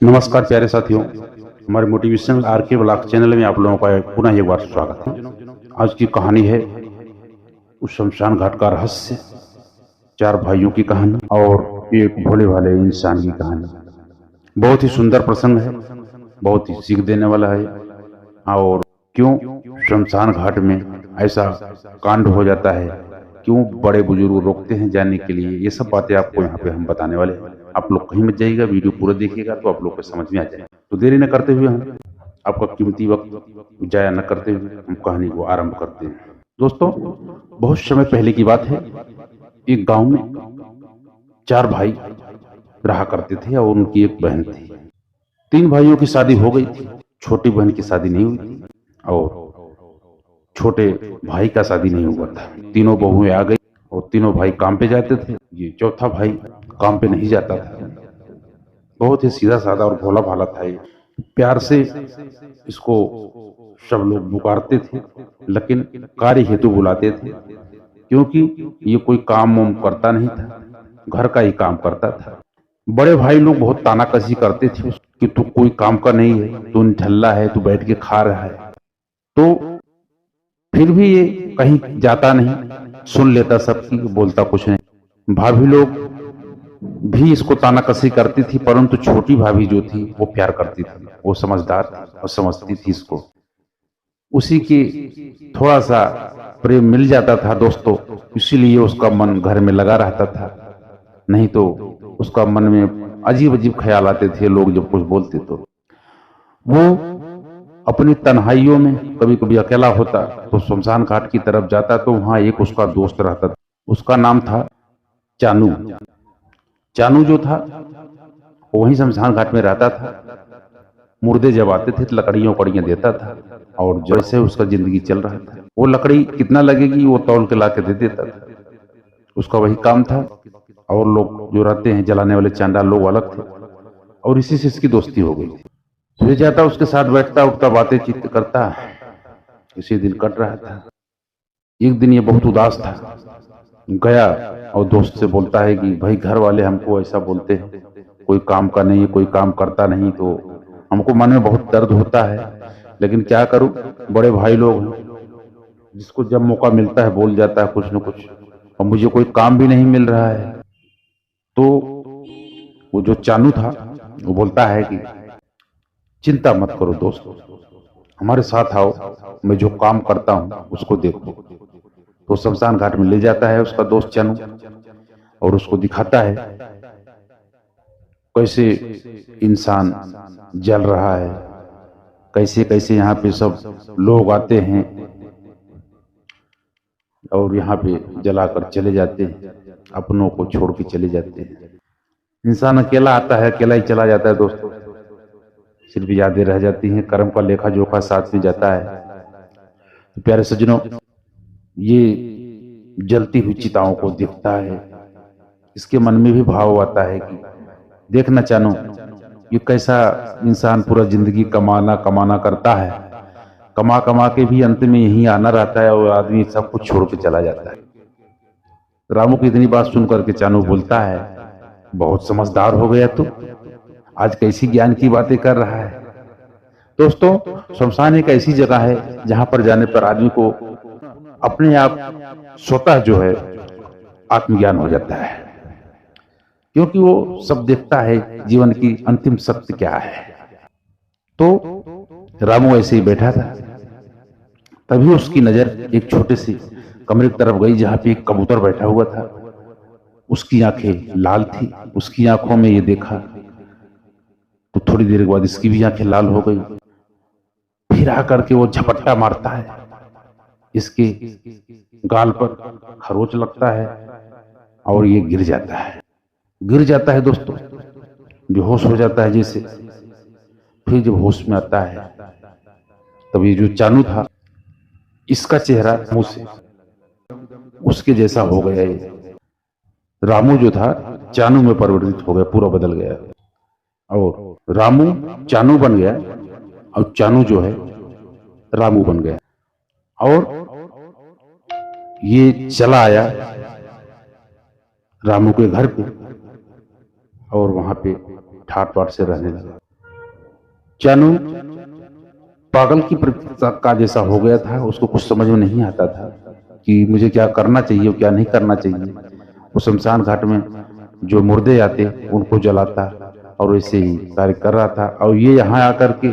नमस्कार प्यारे साथियों, हमारे मोटिवेशनल आरके ब्लॉग चैनल में आप लोगों का पुनः एक बार स्वागत है। आज की कहानी है उस शमशान घाट का रहस्य, चार भाइयों की कहानी और एक भोले भाले इंसान की कहानी। बहुत ही सुंदर प्रसंग है, बहुत ही सीख देने वाला है। और क्यों शमशान घाट में ऐसा कांड हो जाता है, क्यों बड़े बुजुर्ग रोकते हैं जाने के लिए, ये सब बातें आपको यहाँ पे हम बताने वाले हैं। आप लोग कहीं मत जाइएगा, वीडियो पूरा देखिएगा तो आप लोग को समझ में आ जाएगा। तो देरी न करते हुए हम आपका कीमती वक्त जाया न करते हुए हम कहानी को आरंभ करते हैं। दोस्तों, बहुत समय पहले की बात है। एक गांव में चार भाई रहा करते थे और उनकी एक बहन थी। तीन भाइयों की शादी हो गई थी, छोटी बहन की शादी नहीं हुई थी और छोटे भाई का शादी नहीं हुआ था। तीनों बहुएं आ गई और तीनों भाई काम पे जाते थे। ये चौथा भाई काम पे नहीं जाता था, बहुत ही सीधा साधा और भोला भाला था। ये प्यार से इसको सब लोग पुकारते थे, लेकिन कार्य हेतु बुलाते थे, क्योंकि ये कोई काम वाम करता नहीं था, घर का ही काम करता था। बड़े भाई लोग बहुत तानाकसी करते थे कि तू कोई काम का नहीं है, तू निठल्ला है, तू बैठ के खा रहा है। तो फिर भी ये कहीं जाता नहीं, सुन लेता सबकी, बोलता कुछ नहीं। भाभी लोग भी इसको तानाकसी करती थी, परंतु छोटी भाभी जो थी वो प्यार करती थी, वो समझदार थी और समझती थी इसको। उसी की थोड़ा सा प्रेम मिल जाता था दोस्तों, इसीलिए उसका मन घर में लगा रहता था। नहीं तो उसका मन में अजीब अजीब ख्याल आते थे, लोग जब कुछ बोलते तो। वो अपनी तन्हाइयों में कभी कभी अकेला होता तो शमशान घाट की तरफ जाता, तो वहां एक उसका दोस्त रहता था, उसका नाम था चानू। चानू जो था वो वहीं शमशान घाट में रहता था। मुर्दे जब आते थे तो लकड़ियां उकड़ियां देता था और जैसे उसका जिंदगी चल रहा था, वो लकड़ी कितना लगेगी वो तौल के ला के दे देता था, उसका वही काम था। और लोग जो रहते हैं जलाने वाले चांडाल लोग अलग थे, और इसी से इसकी दोस्ती हो गई थी। ले जाता, उसके साथ बैठता उठता, बातें चित करता। इसी दिन कट रहा था। एक दिन ये बहुत उदास था, गया और दोस्त से बोलता है कि भाई घर वाले हमको ऐसा बोलते हैं, कोई काम का नहीं, कोई काम करता नहीं, तो हमको मन में बहुत दर्द होता है, लेकिन क्या करूं, बड़े भाई लोग हैं, जिसको जब मौका मिलता है बोल जाता है कुछ न कुछ, और मुझे कोई काम भी नहीं मिल रहा है। तो वो जो चानू था वो बोलता है कि चिंता मत करो दोस्त, हमारे साथ आओ, मैं जो काम करता हूं उसको देखो। तो शमशान घाट में ले जाता है उसका दोस्त चानू और उसको दिखाता है कैसे इंसान जल रहा है, कैसे कैसे यहाँ पे सब लोग आते हैं और यहाँ पे जलाकर चले जाते हैं, अपनों को छोड़ के चले जाते हैं। इंसान अकेला आता है, अकेला ही चला जाता है दोस्तों, सिर्फ यादें रह जाती हैं, कर्म का लेखा जोखा साथ में जाता है। तो प्यारे सज्जनों, ये जलती हुई चिताओं को देखता है, इसके मन में भी भाव आता है कि देखना चानो ये कैसा इंसान पूरा जिंदगी कमाना कमाना करता है, कमा कमा के भी अंत में यही आना रहता है और आदमी सब कुछ छोड़ के चला जाता है। रामू की इतनी बात सुन करके चानू बोलता है, बहुत समझदार हो गया तू, आज कैसी ज्ञान की बातें कर रहा है। दोस्तों, शमशान एक ऐसी जगह है जहां पर जाने पर आदमी को अपने आप स्वतः जो है आत्मज्ञान हो जाता है, क्योंकि वो सब देखता है जीवन की अंतिम सत्य क्या है। तो रामू ऐसे ही बैठा था, तभी उसकी नजर एक छोटे से कमरे की तरफ गई जहां पे एक कबूतर बैठा हुआ था। उसकी आंखें लाल थी, उसकी आंखों में ये देखा तो थोड़ी देर के बाद इसकी भी आंखें लाल हो गई। फिर आकर के वो झपट्टा मारता है, इसके गाल पर खरोच लगता है और ये गिर जाता है, गिर जाता है दोस्तों, बेहोश हो जाता है जैसे। फिर जब होश में आता है तब ये जो चानू था, इसका चेहरा मुंह से उसके जैसा हो गया। ये रामू जो था चानू में परिवर्तित हो गया, पूरा बदल गया, और रामू चानू बन गया और चानू जो है रामू बन गया। और ये चला आया रामू के घर पे और वहां पे ठाट बाट से रहने लगा। चानू पागल की का जैसा हो गया था। उसको कुछ समझ में नहीं आता था कि मुझे क्या करना चाहिए और क्या नहीं करना चाहिए। वो शमशान घाट में जो मुर्दे आते उनको जलाता और वैसे ही कार्य कर रहा था। और ये यहाँ आकर के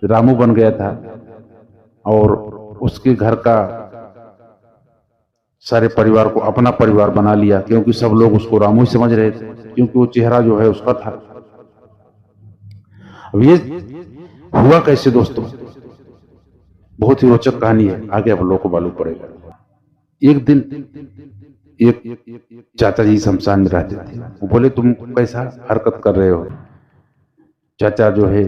रामू बन गया था और उसके घर का सारे परिवार को अपना परिवार बना लिया, क्योंकि सब लोग उसको रामू ही समझ रहे थे, क्योंकि वो चेहरा जो है उसका था। अब ये हुआ कैसे दोस्तों, बहुत ही रोचक कहानी है, आगे आप लोगों को मालूम पड़ेगा। एक दिन एक चाचा जी शमशान में रहते थे। वो बोले तुम कैसा हरकत कर रहे हो। चाचा जो है,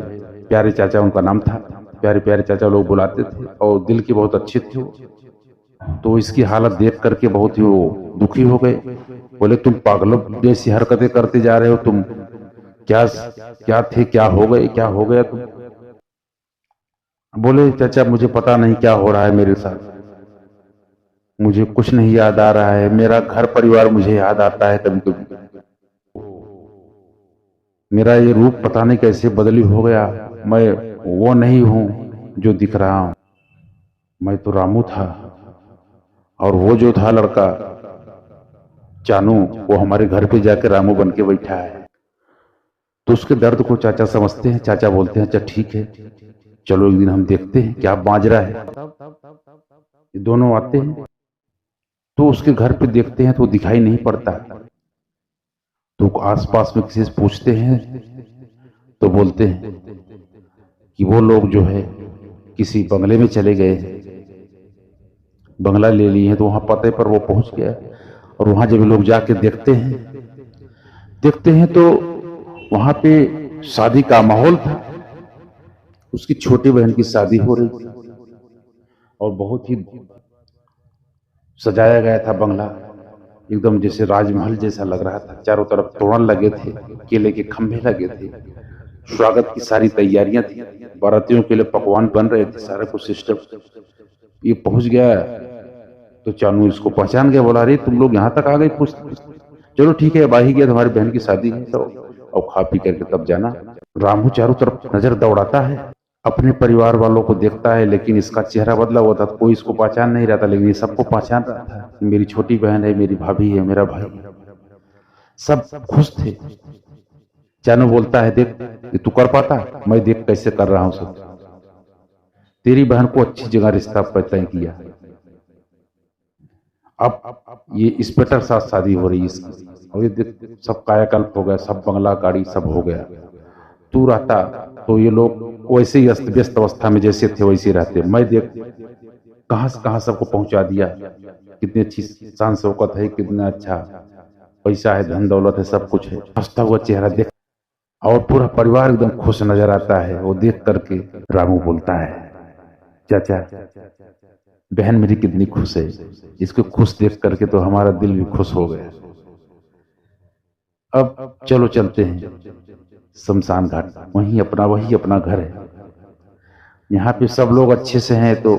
प्यारे चाचा उनका नाम था, प्यारे प्यारे चाचा लोग बुलाते थे और दिल के बहुत अच्छे थे वो। तो इसकी हालत देख करके बहुत ही वो दुखी हो गए। बोले तुम पागलों जैसी हरकतें करते जा रहे हो, तुम क्या क्या थे, क्या हो गए, क्या हो गया तुम। बोले चाचा मुझे पता नहीं क्या हो रहा है मेरे साथ, मुझे कुछ नहीं याद आ रहा है, मेरा घर परिवार मुझे याद आता है कभी कभी। मेरा ये रूप पता नहीं कैसे बदली हो गया, मैं वो नहीं हूं जो दिख रहा हूं। मैं तो रामू था और वो जो था लड़का चानू, वो हमारे घर पे जाकर रामू बन के बैठा है। तो उसके दर्द को चाचा समझते हैं। चाचा बोलते हैं अच्छा ठीक है, चलो एक दिन हम देखते हैं क्या बाजरा है। ये दोनों आते हैं तो उसके घर पे देखते हैं तो वो दिखाई नहीं पड़ता। तो आसपास में किसी से पूछते हैं तो बोलते हैं कि वो लोग जो है किसी बंगले में चले गए हैं, बंगला ले लिए हैं। तो वहां पते पर वो पहुंच गया और वहां जब लोग जाके देखते हैं तो वहां पे शादी का माहौल था। उसकी छोटी बहन की शादी हो रही थी और बहुत ही सजाया गया था बंगला, एकदम जैसे राजमहल जैसा लग रहा था। चारों तरफ तोरण लगे थे, केले के खंभे लगे थे, स्वागत की सारी तैयारियां थी, बारातियों के लिए पकवान बन रहे थे, सारा कुछ सिस्टम। ये पहुंच गया तो चानू इसको पहचान गया, बोला अरे तुम लोग यहाँ तक आ गए। पूछ चलो ठीक है, अब आ ही गया, तुम्हारी बहन की शादी है तो और खा पी करके तब जाना। रामू चारों तरफ नजर दौड़ाता है, अपने परिवार वालों को देखता है, लेकिन इसका चेहरा बदला हुआ था, कोई इसको पहचान नहीं रहा था। लेकिन ये सबको पहचान रहा था, मेरी छोटी बहन है, मेरी भाभी है, मेरा भाई है। सब खुश थे। चानू बोलता है देख तू कर पाता, मैं देख कैसे कर रहा हूं सब। तेरी बहन को अच्छी जगह रिश्ता तय किया, अब ये इंस्पेक्टर साथ शादी हो रही है इसकी, और ये देख सब कायाकल्प हो गया, सब बंगला गाड़ी सब हो गया। तू रहता तो ये लोग वैसे ही अस्त व्यस्त अवस्था में जैसे थे वैसे रहते। मैं देख कहां से कहां सबको पहुंचा दिया, कितनी अच्छी शान शौकत है, कितना अच्छा पैसा है, धन दौलत है, सब कुछ है। हंसता हुआ चेहरा देख और पूरा परिवार एकदम खुश नजर आता है। वो देख करके रामू बोलता है चाचा बहन मेरी कितनी खुश है, इसको खुश देख करके तो हमारा दिल भी खुश हो गया। अब चलो चलते हैं शमशान घाट, वही अपना घर है। यहाँ पे सब लोग अच्छे से हैं तो,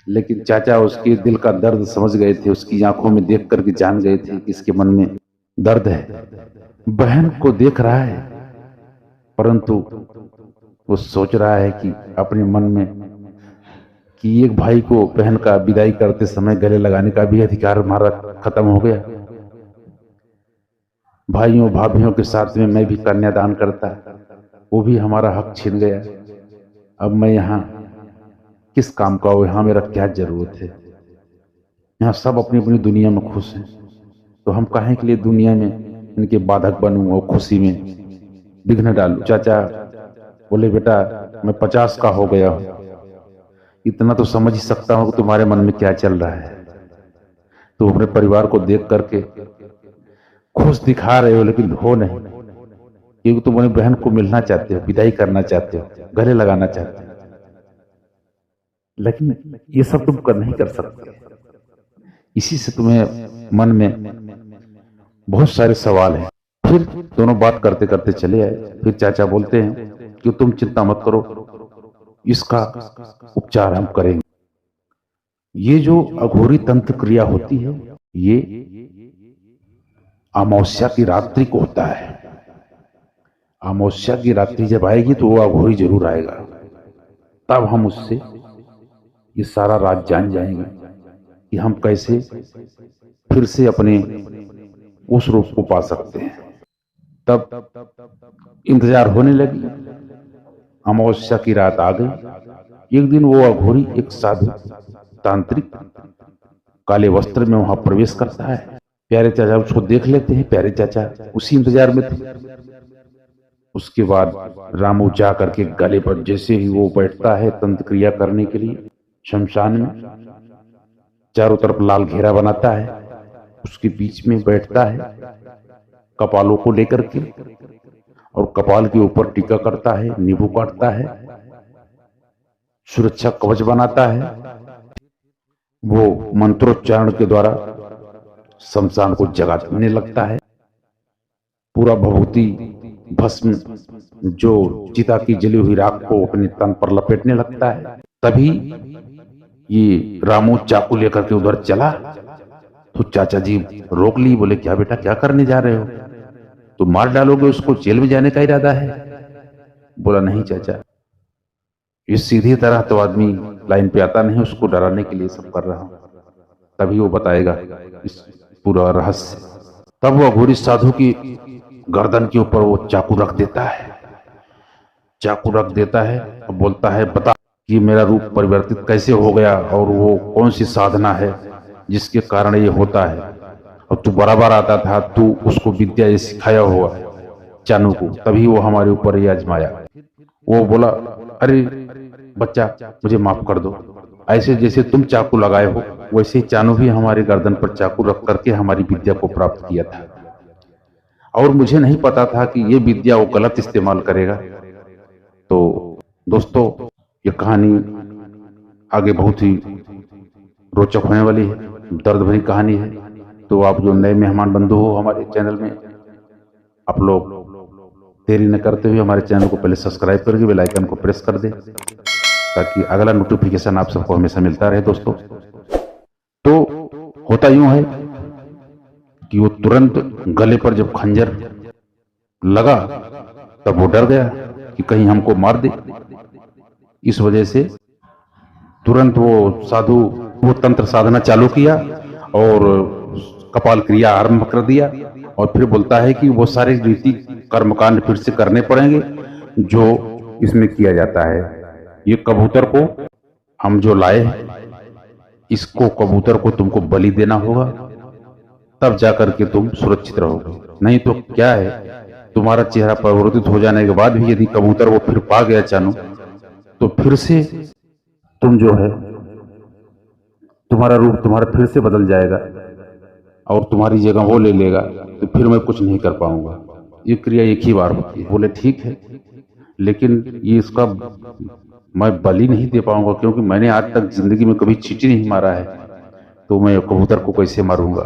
लेकिन चाचा उसके दिल का दर्द समझ गए थे, उसकी आंखों में देख करके जान गए थे कि इसके मन में दर्द है। बहन को देख रहा है परंतु वो सोच रहा है कि अपने मन में कि एक भाई को बहन का विदाई करते समय गले लगाने का भी अधिकार हमारा खत्म हो गया। भाइयों भाभीियों के साथ में मैं भी कन्यादान करता, वो भी हमारा हक छीन गया। अब मैं यहाँ किस काम का हो, यहाँ मेरा क्या जरूरत है। यहाँ सब अपनी अपनी दुनिया में खुश हैं, तो हम काहे के लिए दुनिया में इनके बाधक बनूं और खुशी में विघ्न डालूं। चाचा बोले बेटा मैं 50 का हो गया हूं, इतना तो समझ ही सकता हूं कि तुम्हारे मन में क्या चल रहा है। तुम अपने परिवार को देख करके खुश दिखा रहे हो लेकिन हो नहीं, क्योंकि तुम अपनी बहन को मिलना चाहते हो, विदाई करना चाहते हो, गले लगाना चाहते हो, लेकिन ये सब तुम कर नहीं कर सकते। इसी से तुम्हें मन में बहुत सारे सवाल हैं। फिर दोनों बात करते करते चले आए। फिर चाचा बोलते हैं कि तुम चिंता मत करो, इसका उपचार हम करेंगे। ये जो अघोरी तंत्र क्रिया होती है ये अमावस्या की रात्रि को होता है। अमावस्या की रात्रि जब आएगी तो वो अघोरी जरूर आएगा, तब हम उससे ये सारा राज जान जाएंगे कि हम कैसे फिर से अपने उस रूप को पा सकते हैं। तब इंतजार होने लगी। अमावस्या की रात आ गई। एक दिन वो अघोरी एक साधु तांत्रिक काले वस्त्र में वहां प्रवेश करता है। प्यारे चाचा उसको देख लेते हैं। प्यारे चाचा उसी इंतजार में थे। उसके बाद रामू जा करके गले पर जैसे ही वो बैठता है तंत्र क्रिया करने के लिए, शमशान में चारों तरफ लाल घेरा बनाता है, उसके बीच में बैठता है कपालों को लेकर के, और कपाल के ऊपर टीका करता है, नींबू काटता है, सुरक्षा कवच बनाता है। वो मंत्रोच्चारण के द्वारा शमशान को जगाने लगता है। पूरा भभूति भस्म जो चिता की जली हुई राख को अपने तन पर लपेटने लगता है। तभी ये रामू चाकू लेकर के उधर चला तो चाचा जी रोक ली। बोले, क्या बेटा, क्या करने जा रहे हो? तो मार डालोगे उसको, जेल में जाने का इरादा है? बोला, नहीं चाचा, इस सीधी तरह तो आदमी लाइन पे आता नहीं, उसको डराने के लिए सब कर रहा हूं। तभी वो बताएगा इस पूरा रहस्य। तब वो अघोरी साधु की गर्दन के ऊपर वो चाकू रख देता है। चाकू रख देता है और बोलता है, बता कि मेरा रूप परिवर्तित कैसे हो गया और वो कौन सी साधना है जिसके कारण ये होता है। और तू बराबर आता था, तू उसको विद्या ये सिखाया हुआ चानू को, तभी वो हमारे ऊपर ये आजमाया। वो बोला, अरे बच्चा, मुझे माफ कर दो। ऐसे जैसे तुम चाकू लगाए हो वैसे चानू भी हमारे गर्दन पर चाकू रख करके हमारी विद्या को प्राप्त किया था, और मुझे नहीं पता था कि ये विद्या वो गलत इस्तेमाल करेगा। तो दोस्तों, ये कहानी आगे बहुत ही रोचक होने वाली है, दर्द भरी कहानी है। तो आप जो नए मेहमान बंधु हो हमारे चैनल में, आप लोग देरी न करते हुए हमारे चैनल को पहले सब्सक्राइब करके बेल आइकन को प्रेस कर दें ताकि अगला नोटिफिकेशन आप सबको हमेशा मिलता रहे। दोस्तों, तो होता यूं है कि वो तुरंत गले पर जब खंजर लगा तब वो डर गया कि कहीं हमको मार दे। इस वजह से तुरंत वो साधु वो तंत्र साधना चालू किया और कपाल क्रिया आरंभ कर दिया। और फिर बोलता है कि वो सारे रीति कर्मकांड फिर से करने पड़ेंगे जो इसमें किया जाता है। ये कबूतर को हम जो लाए, इसको कबूतर को तुमको बलि देना होगा, तब जाकर के तुम सुरक्षित रहोगे। नहीं तो क्या है, तुम्हारा चेहरा परिवर्तित हो जाने के बाद भी यदि कबूतर वो फिर पा गया चानू, तो फिर से तुम जो है, तुम्हारा रूप तुम्हारा फिर से बदल जाएगा और तुम्हारी जगह वो ले लेगा, तो फिर मैं कुछ नहीं कर पाऊंगा। ये क्रिया एक ही बार होती है। बोले, ठीक है, लेकिन ये इसका मैं बलि नहीं दे पाऊंगा क्योंकि मैंने आज तक जिंदगी में कभी चींटी नहीं मारा है, तो मैं कबूतर को कैसे मारूंगा?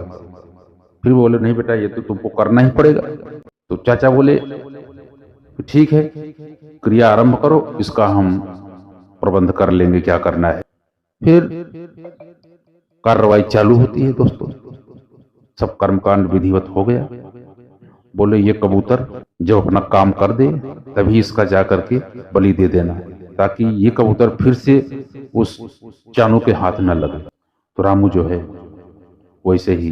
फिर बोले, नहीं बेटा, ये तो तुमको करना ही पड़ेगा। तो चाचा बोले, ठीक है, क्रिया आरंभ करो, इसका हम प्रबंध कर लेंगे, क्या करना है। फिर कार्रवाई चालू होती है। दोस्तों, सब कर्मकांड विधिवत हो गया। बोले, ये कबूतर जब अपना काम कर दे तभी इसका जाकर के बलि दे देना, ताकि ये कबूतर फिर से उस चानू के हाथ न लगे। तो रामू जो है वैसे ही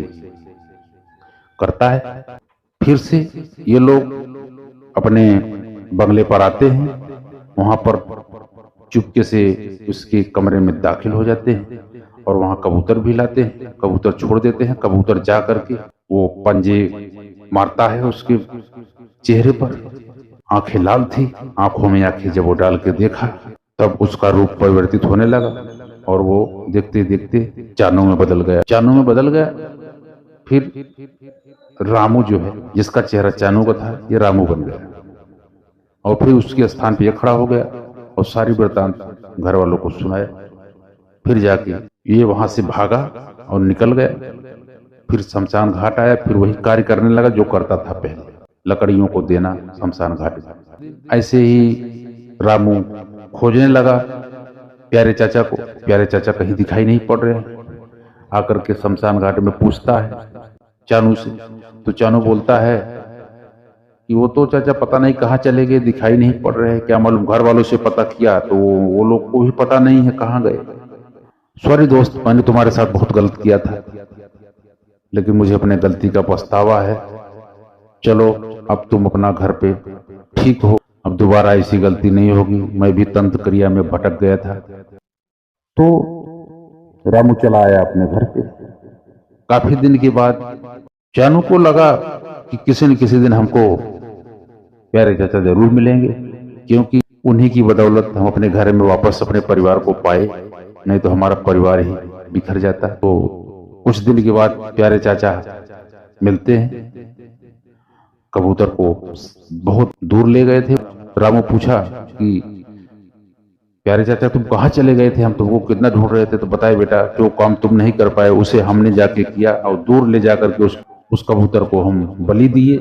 करता है। फिर से ये लोग अपने बंगले पर आते हैं, वहां पर चुपके से उसके कमरे में दाखिल हो जाते हैं और वहां कबूतर भी लाते हैं, कबूतर छोड़ देते हैं। कबूतर जा करके वो पंजे मारता है उसके चेहरे पर। आंखें लाल थी, आंखों में आंखें जब वो डाल के देखा तब उसका रूप परिवर्तित होने लगा और वो देखते देखते चानू में बदल गया। चानू में बदल गया। फिर रामू जो है, जिसका चेहरा चानू का था, ये रामू बन गया और फिर उसके स्थान पे ये खड़ा हो गया और सारी वृत्तांत घर वालों को सुनाया। फिर जाके ये वहां से भागा और निकल गया। फिर शमशान घाट आया, फिर वही कार्य करने लगा जो करता था पहले, लकड़ियों को देना शमशान घाट में। ऐसे ही रामू खोजने लगा प्यारे चाचा को। प्यारे चाचा कहीं दिखाई नहीं पड़ रहे। आकर के शमशान घाट में पूछता है चानू से, तो चानू बोलता है कि वो तो चाचा पता नहीं कहाँ चले गए, दिखाई नहीं पड़ रहे, क्या मालूम घर वालों से पता किया तो वो लोग को भी पता नहीं है कहाँ गए। सॉरी दोस्त, मैंने तुम्हारे साथ बहुत गलत किया था, लेकिन मुझे अपने गलती का पछतावा है। चलो अब तुम अपना घर पे ठीक हो, अब दोबारा ऐसी गलती नहीं होगी। मैं भी तंत्र क्रिया में भटक गया था। तो रामू चला आया अपने घर पे। काफी दिन के बाद जानू को लगा कि किसी न किसी दिन हमको प्यारे चाचा जरूर मिलेंगे, क्योंकि उन्हीं की बदौलत हम अपने घर में वापस अपने परिवार को पाए, नहीं तो हमारा परिवार ही बिखर जाता। तो कुछ दिन के बाद प्यारे चाचा मिलते हैं। कबूतर को बहुत दूर ले गए थे। रामू पूछा कि प्यारे चाचा तुम कहाँ चले गए थे, हम तुमको कितना ढूंढ रहे थे। तो बताए बेटा, जो काम तुम नहीं कर पाए उसे हमने जाके किया और दूर ले जाकर के उस कबूतर को हम बलि दिए,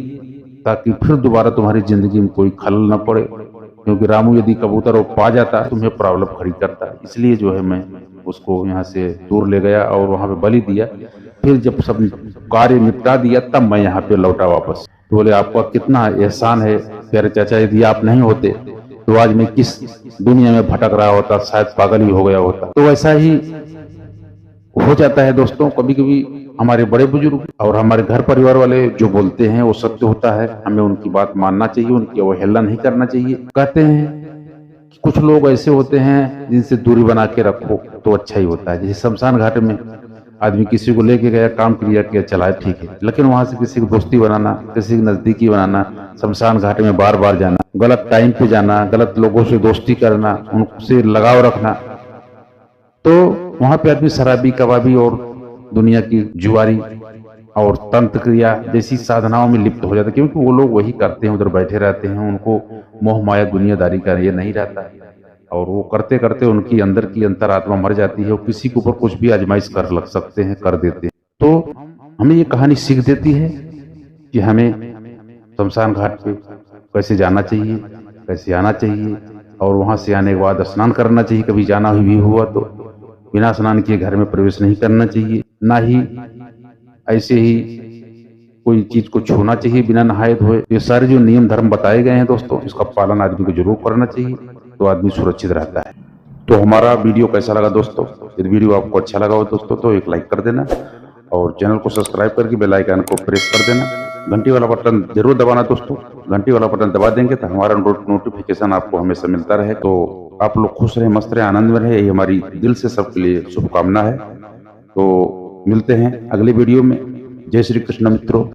ताकि फिर दोबारा तुम्हारी जिंदगी में कोई खलल न पड़े। क्योंकि रामू यदि कबूतर वो पा जाता तुम्हें प्रॉब्लम खड़ी करता, इसलिए जो है मैं उसको यहाँ से दूर ले गया और वहां पे बलि दिया। फिर जब सब कार्य निपटा दिया तब मैं यहाँ पे लौटा वापस। तो बोले आपका कितना एहसान है प्यारे चाचा, यदि आप नहीं होते तो आज मैं किस दुनिया में भटक रहा होता, शायद पागल ही हो गया होता। तो ऐसा ही हो जाता है दोस्तों, कभी कभी हमारे बड़े बुजुर्ग और हमारे घर परिवार वाले जो बोलते हैं वो सत्य होता है। हमें उनकी बात मानना चाहिए, उनकी अवहेलना नहीं करना चाहिए। कहते हैं कि कुछ लोग ऐसे होते हैं जिनसे दूरी बना के रखो तो अच्छा ही होता है। जैसे शमशान घाट में आदमी किसी को लेके गया, काम क्रिया किया, चला ठीक है, लेकिन वहां से किसी को दोस्ती बनाना, किसी की नजदीकी बनाना, शमशान घाट में बार बार जाना, गलत टाइम पे जाना, गलत लोगों से दोस्ती करना, उनसे लगाव रखना, तो वहां पे आदमी शराबी, कबाबी और दुनिया की जुआरी और तंत्र क्रिया जैसी साधनाओं में लिप्त हो जाता है। क्योंकि वो लोग वही करते हैं, उधर बैठे रहते हैं, उनको मोह माया दुनियादारी का ये नहीं रहता है। और वो करते करते उनकी अंदर की अंतरात्मा मर जाती है, वो किसी के ऊपर कुछ भी आजमाइश कर लग सकते हैं, कर देते हैं। तो हमें ये कहानी सीख देती है कि हमें शमशान घाट पे कैसे जाना चाहिए, कैसे आना चाहिए, और वहां से आने के बाद स्नान करना चाहिए। कभी जाना भी हुआ तो बिना स्नान किए घर में प्रवेश नहीं करना चाहिए, ना ही ऐसे ही कोई चीज को छूना चाहिए बिना नहाए धोए। ये सारे जो नियम धर्म बताए गए हैं दोस्तों, इसका पालन आदमी को जरूर करना चाहिए, तो आदमी सुरक्षित रहता है। तो हमारा वीडियो कैसा लगा दोस्तों? यदि वीडियो आपको अच्छा लगा हो दोस्तों तो एक लाइक कर देना और चैनल को सब्सक्राइब करके बेल आइकन को प्रेस कर देना। घंटी वाला बटन जरूर दबाना दोस्तों। घंटी वाला बटन दबा देंगे तो हमारा नोटिफिकेशन आपको हमेशा मिलता रहे। तो आप लोग खुश रहे, मस्त रहे, आनंद में रहे, यही हमारी दिल से सबके लिए शुभकामना है। तो मिलते हैं अगले वीडियो में। जय श्री कृष्ण मित्रों।